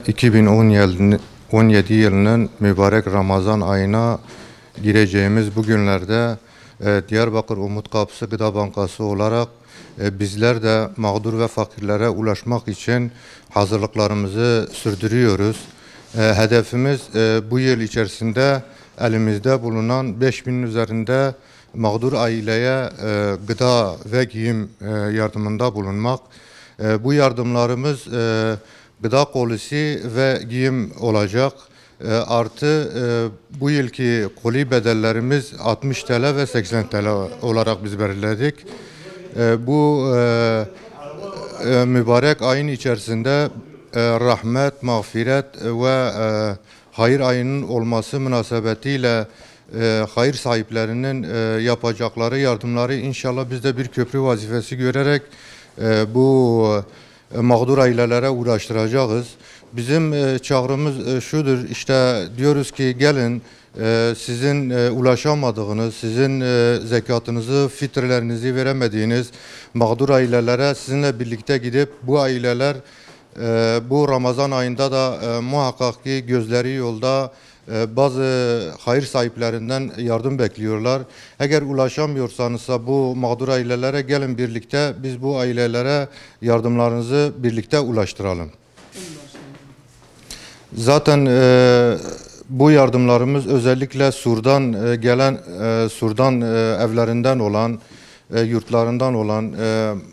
2017 yılının mübarek Ramazan ayına gireceğimiz bu günlerde Diyarbakır Umut Kapısı Gıda Bankası olarak bizler de mağdur ve fakirlere ulaşmak için hazırlıklarımızı sürdürüyoruz. Hedefimiz bu yıl içerisinde elimizde bulunan 5000'in üzerinde mağdur aileye gıda ve giyim yardımında bulunmak. Bu yardımlarımız gıda kolisi ve giyim olacak. Artı bu yılki koli bedellerimiz 60 TL ve 80 TL olarak biz belirledik. Bu mübarek ayın içerisinde rahmet, mağfiret ve hayır ayının olması münasebetiyle hayır sahiplerinin yapacakları yardımları inşallah biz de bir köprü vazifesi görerek bu mağdur ailelere uğraştıracağız. Bizim çağrımız şudur, işte diyoruz ki gelin sizin ulaşamadığınız, sizin zekatınızı, fitrelerinizi veremediğiniz mağdur ailelere sizinle birlikte gidip bu aileler bu Ramazan ayında da muhakkak ki gözleri yolda bazı hayır sahiplerinden yardım bekliyorlar. Eğer ulaşamıyorsanız bu mağdur ailelere gelin birlikte biz bu ailelere yardımlarınızı birlikte ulaştıralım. Zaten bu yardımlarımız özellikle Sur'dan gelen, Sur'dan evlerinden olan, yurtlarından olan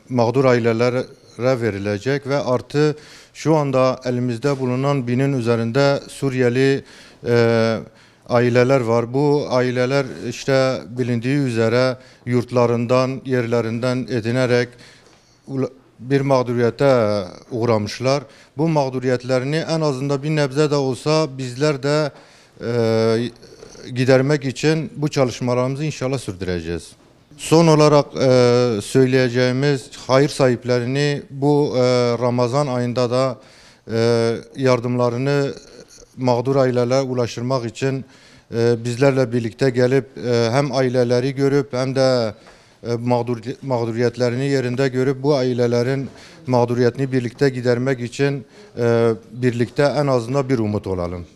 mağdur ailelere verilecek ve artı şu anda elimizde bulunan 1000'in üzerinde Suriyeli aileler var. Bu aileler işte bilindiği üzere yurtlarından, yerlerinden edinerek bir mağduriyete uğramışlar. Bu mağduriyetlerini en azından bir nebze de olsa bizler de gidermek için bu çalışmalarımızı inşallah sürdüreceğiz. Son olarak söyleyeceğimiz hayır sahiplerini bu Ramazan ayında da yardımlarını mağdur ailelere ulaştırmak için bizlerle birlikte gelip hem aileleri görüp hem de mağduriyetlerini yerinde görüp bu ailelerin mağduriyetini birlikte gidermek için birlikte en azından bir umut olalım.